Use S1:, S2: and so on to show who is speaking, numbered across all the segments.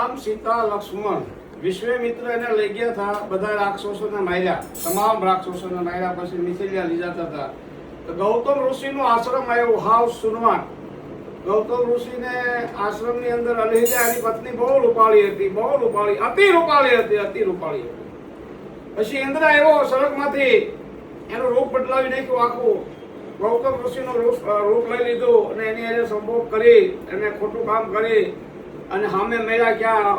S1: રામ સીતા લક્ષ્મણ વિશ્વામિત્ર એને લઈ ગયા હતા, બધા રાક્ષસોને માર્યા, તમામ રાક્ષસોને માર્યા પછી મિથિલિયા લઈ જતા હતા. તો ગૌતમ ઋષિનો આશ્રમ આવ્યો, હાવ સુનવાન. ગૌતમ ઋષિને આશ્રમની અંદર અલહિલ્યાની પત્ની બહુ રૂપાળી હતી, બહુ રૂપાળી, અતિ રૂપાળી હતી, અતિ રૂપાળી હતી. પછી ઇન્દ્ર આવ્યો સ્વર્ગમાંથી, એનું રૂપ બદલાવી નાખ્યું આખું. ગૌતમ ઋષિનું રૂપ લઈ લીધું અને એની એને સંભોગ કરી, એને ખોટું કામ કરી અને સામે મેળા ક્યાં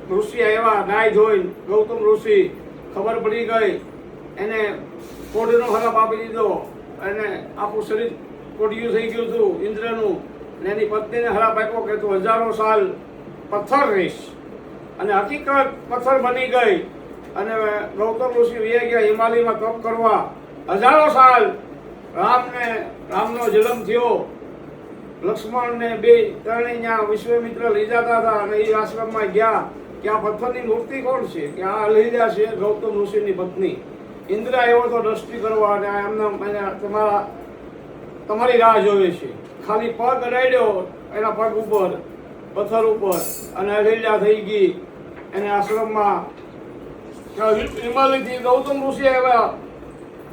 S1: ઋષિ આવ્યા નાઈ ધોઈને. ગૌતમ ઋષિ ખબર પડી ગઈ, એને કોઢનો હરાપ આપી દીધો, એને આખું શરીર કોઢિયું થઈ ગયું હતું ઇન્દ્રનું. અને એની પત્નીને હરાપ આપ્યો કે તું 1000 સાલ પથ્થર રહીશ, અને હકીકત પથ્થર બની ગઈ. અને ગૌતમ ઋષિ વહી ગયા હિમાલયમાં તપ કરવા. 1000 સાલ રામનો જન્મ થયો. લક્ષ્મણને બે ત્રણેય વિશ્વામિત્ર લઈ જતા હતા અને એ આશ્રમમાં ગયા કે આ પથ્થરની મૂર્તિ કોણ છે, કે આ અલહિલ્યા છે, ગૌતમ ઋષિની પત્ની. ઇન્દ્ર આવ્યો તો દ્રષ્ટિ કરવા અને એમના તમારી રાહ જોવે છે. ખાલી પગ અડાડ્યો એના પગ ઉપર, પથ્થર ઉપર, અને અલહિલ્યા થઈ ગઈ. એને આશ્રમમાં હિમાલયથી ગૌતમ ઋષિ આવ્યા,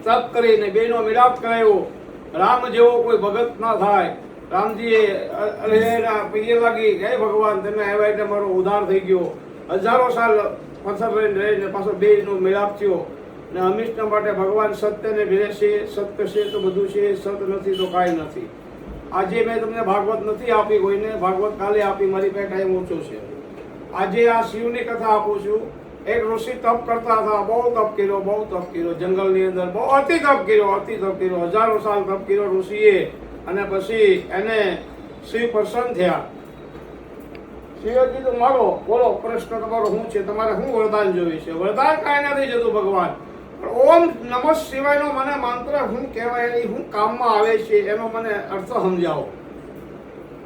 S1: તપ કરીને બેનો મિલાપ કરાવ્યો. રામ જેવો કોઈ ભગત ના થાય. રામજીએ અલહિલ્યાના પગે લાગી, હે ભગવાન તમે આવ્યા એટલે મારો ઉદ્ધાર થઈ ગયો. 1000 સાલ પથ્થર રહીને પાછો બેનો મિલાપ થયો. ને હંમેશા માટે ભગવાન સત્યને ભેરે છે. સત્ય છે તો બધું છે, સત્ય નથી તો કાંઈ નથી. આજે મેં તમને ભાગવત નથી આપી કોઈને, ભાગવત કાલે આપી, મારી પાસે ટાઈમ ઓછો છે. આજે આ શિવની કથા આપું છું. એક ઋષિ તપ કરતા હતા, બહુ તપ કર્યો, બહુ તપ કર્યો જંગલની અંદર, બહુ અતિ તપ કર્યો, અતિ તપ કર્યો. 1000 સાલ તપ કર્યો ઋષિએ. અને પછી એને શિવ પ્રસન્ન થયા. શિવે કીધું મારો બોલો પ્રશ્ન તમારો શું છે, તમારે શું વરદાન જોઈએ છે? વરદાન કાંઈ નથી જતું ભગવાન, પણ ઓમ નમઃ શિવાયનો મને મંત્ર શું કહેવાય, એ શું કામમાં આવે છે એનો મને અર્થ સમજાવો.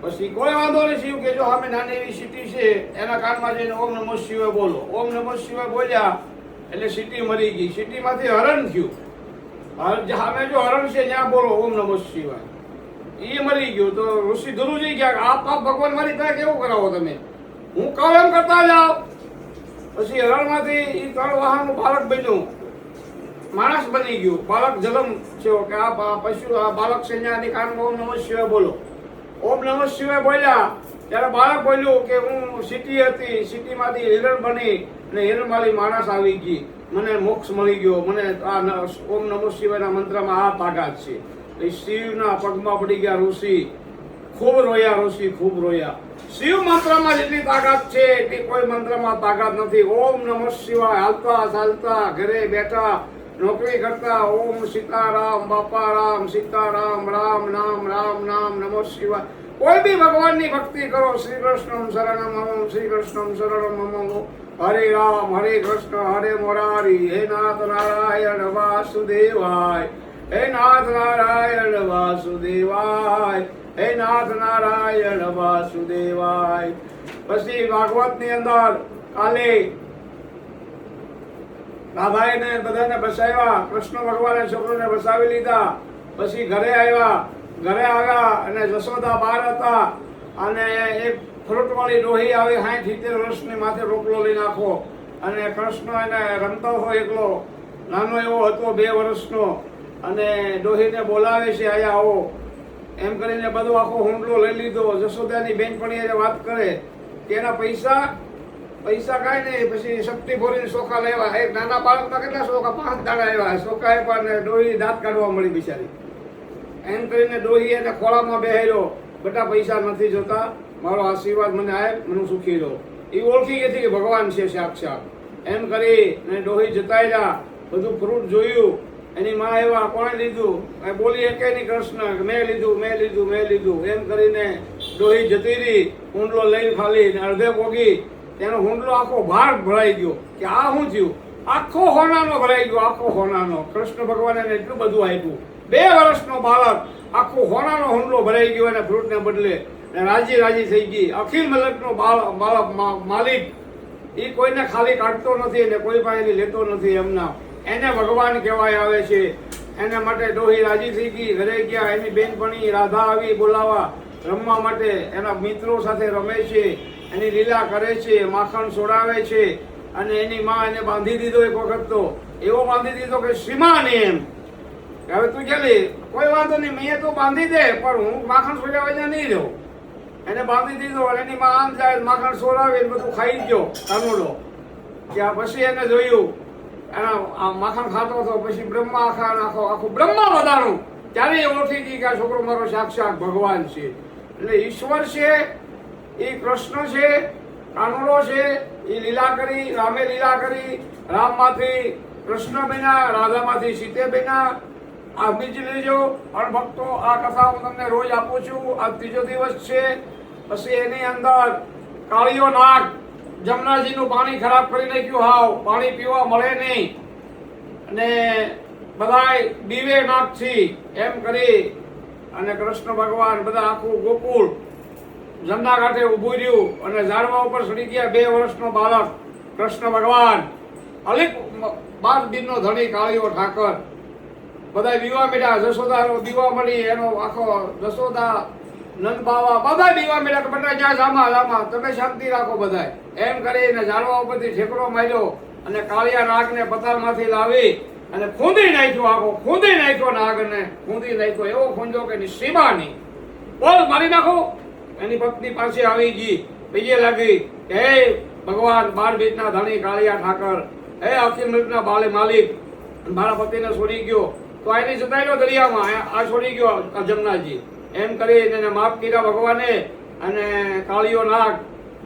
S1: પછી કોઈ વાંધો નહીં શિવ કે જો અમે નાની એવી સિટી છે એના કાનમાં જઈને ઓમ નમઃ શિવાય બોલો. ઓમ નમઃ શિવાય બોલ્યા એટલે સિટી મરી ગઈ. સિટીમાંથી હરણ થયું. સામે જો હરણ છે ત્યાં બોલો ઓમ નમઃ શિવાય, એ મરી ગયું. તો ઋષિ ધ્રુવજી ગયા, આપ ભગવાન મારી ત્યાં કેવું કરાવો તમે, હું કહું એમ કરતા જાઓ. પછી હરણમાંથી એ 3 વાહનનું બાળક બન્યું, માણસ બની ગયું. બાળક જન્મ થયો કે આ પશુ આ બાળક છે ત્યાંની કાનમાં ઓમ નમઃ શિવાય બોલો. ઓમ નમઃ શિવાય બોલ્યા ત્યારે બાળક બોલ્યું કે હું સિટી હતી, સિટીમાંથી હિરણ બની અને હિરણવાળી માણસ આવી ગઈ, મને મોક્ષ મળી ગયો, મને આ ઓમ નમઃ શિવાયના મંત્રમાં આ તાકાત છે. એ શિવના પગમાં પડી ગયા ઋષિ. ખૂબ રોયા ઋષિ, ખૂબ રોયા. શિવ મંત્રમાં જેટલી તાકાત છે એટલી કોઈ મંત્રમાં તાકાત નથી. ઓમ નમઃ શિવાય હાલતા ચાલતા, ઘરે બેઠા, નોકરી કરતા, ઓમ સીતારામ બાપા રામ, સીતારામ, રામ નામ, રામ નામ, નમઃ શિવાય. કોઈ બી ભગવાનની ભક્તિ કરો. શ્રી કૃષ્ણ શરણમ મમ, શ્રી કૃષ્ણ શરણમ મમ, હરે રામ હરે કૃષ્ણ હરે મુરારી, હે નાથ નારાયણ વાસુદેવાય, હે નાથ નારાયણ વાસુદેવાય, હે નાથ નારાયણ વાસુદેવાય. પછી ભાગવતની અંદર કાલે રાધાને બધાને બસાવ્યા, કૃષ્ણ ભગવાને છોકરોને બસાવી લીધા. પછી ઘરે આવ્યા અને જશોદા બહાર હતા અને એક ફ્રૂટવાળી ડોહી આવી 60-70 વર્ષની માથે રોટલો લઈ નાખો. અને કૃષ્ણ એને રમતો હોય એકલો, નાનો એવો હતો 2 વર્ષનો, અને ડોહીને બોલાવે છે આયા આવો એમ કરીને બધો આખો હુંડલો લઈ લીધો. જશોદાની બેનપણી વાત કરે કે એના પૈસા કાંઈ નહીં. પછી શક્તિ ભરીને સોખા લેવા. એક નાના બાળકમાં કેટલા સોખા? 5 દાડા આવ્યા. સોખા આપ્યા ને ડોહી દાંત કાઢવા મળી બિચારી. એમ કરીને ડોહી એને ખોળામાં બેહાર્યો, બેટા પૈસા નથી જોતા, મારો આશીર્વાદ મને આપ, મને સુખી રહો. એ ઓળખી ગઈ કે ભગવાન છે સાક્ષાત. એમ કરી ને ડોહી જતા રહ્યા. બધું ફ્રૂટ જોયું. એની માં આવ્યા, કોણે લીધું? બોલી એકે નહીં કૃષ્ણ, મેં લીધું, મેં લીધું, મેં લીધું. એમ કરીને ડોહી જતી રહી. હુંડલો લઈને ખાલી અડધે પોગી તેનો હુંડલો આખો ભાર ભરાઈ ગયો. કે આ શું થયું? આખો હોનાનો ભરાઈ ગયો, આખો હોનાનો. કૃષ્ણ ભગવાન એને એટલું બધું આપ્યું. 2 વર્ષનો બાળક, આખો હોનાનો હુંડલો ભરાઈ ગયો એને ફ્રૂટને બદલે. રાજી થઈ ગઈ. અખિલ મલકનો માલિક. એ કોઈને ખાલી કાઢતો નથી અને કોઈ પાસે લેતો નથી. એમના એને ભગવાન કહેવાય આવે છે. એના માટે ડોહી રાજી થઈ ગઈ. ઘરે ગયા. એની બેનપણી રાધા આવી બોલાવા રમવા માટે. એના મિત્રો સાથે રમે છે. એની લીલા કરે છે, માખણ છોડાવે છે, અને એની માં એને બાંધી દીધો એક વખત તો એવો બાંધી દીધો કે શ્રીમાન એમ કે હવે તું ચાલી કોઈ વાંધો નહીં, મેં તો બાંધી દે પણ હું માખણ છોડાવવા નહીં રહું. એને બાંધી દીધો અને એની માં આમ જાય માખણ છોડાવે બધું ખાઈ ગયો કાનુડો. ત્યાં પછી એને જોયું એના માખણ ખાતો હતો, પછી બ્રહ્મા આખું બ્રહ્મા વધારું ત્યારે એ ઓળખી ગઈ કે આ છોકરો મારો સાક્ષાત ભગવાન છે. એટલે ઈશ્વર છે એ કૃષ્ણ છે, કાનુડો છે એ લીલા કરી, રામે લીલા કરી, રામમાંથી કૃષ્ણ બન્યા, રાધામાંથી સીતે બન્યા. આ બીજ લેજો અને ભક્તો, આ કથા હું તમને રોજ આપું છું. આ ત્રીજો દિવસ છે. પછી એની અંદર કાળિયો નાગ જમનાજીનું પાણી ખરાબ કરી નાખ્યું, હાવ પાણી પીવા મળે નહીં, અને બધાય દીવે નાગથી એમ કરી અને કૃષ્ણ ભગવાન બધા આખું ગોકુળ જમના કાંઠે ઊભું રહ્યું અને ઝાડવા ઉપર ચડી ગયા 2 વર્ષનો બાળક કૃષ્ણ ભગવાન, અલિક 12 દિનનો ધણી કાળિયો ઠાકર. બધા બીવા મીઠા, જશોદાનો બીવા મળી, એનો આખો જશોદા નંદ બાવા બધા બીવા મીઠા કે બધા જ્યાં જામા તમે શાંતિ રાખો બધા એમ કરીને ઝાડવા ઉપરથી ઠેકડો માર્યો અને કાળિયા નાગને પતાલમાંથી લાવી અને ખૂંદી નાખ્યો, આખો ખૂંદી નાખ્યો નાગને, ખૂંદી નાખ્યો એવો ખૂંજો કે સીમાની બોલ મારી નાખો. એની પત્ની પાસે આવી ગઈ, બીજે લાગી કે હે ભગવાન 12 બીજના ધણી કાળિયા ઠાકર, હે અખિલ મૃતના બાલે માલિક, મારા પતિને છોડી ગયો તો આને જતાઈ લો દરિયામાં, આ છોડી ગયો જમનાજી. એમ કરીને એને માફ કર્યા ભગવાને, અને કાળિયો નાગ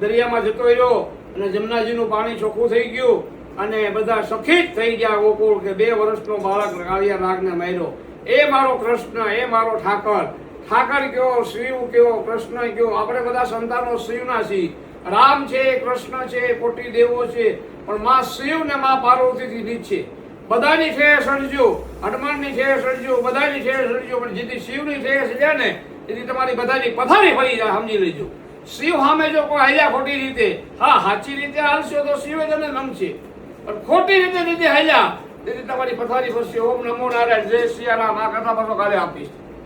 S1: દરિયામાં જતો રહ્યો અને જમનાજીનું પાણી ચોખ્ખું થઈ ગયું અને બધા સખીત થઈ ગયા ગોકુળ કે 2 વર્ષનો બાળક કાળિયા નાગને માર્યો. એ મારો કૃષ્ણ, એ મારો ઠાકર. ઠાકર કયો, શિવ કયો, કૃષ્ણ કયો, આપણે બધા સંતાનો શિવના છીએ. રામ છે, કૃષ્ણ છે, કોટી દેવો છે, પણ માં શિવ ને માં પાર્વતીથી નીચે. બધાની ઠેર સળજો, હનુમાનની ઠેર સળજો, બધાની ઠેર સળજો, પણ જેથી શિવની ઠેર સળ્યા ને તેથી તમારી બધાની પથારી ફરી જાય, સમજી લેજો. શિવ સામે જો કોઈ હાલ્યા ખોટી રીતે, હા સાચી રીતે હાલશો તો શિવ તમને નમશે, પણ ખોટી રીતે હાલ્યા તેથી તમારી પથારી ફરશે. ઓમ નમો નારાયણ, જય સિયારામ. આ કથા પાછો કાલે આપીશ.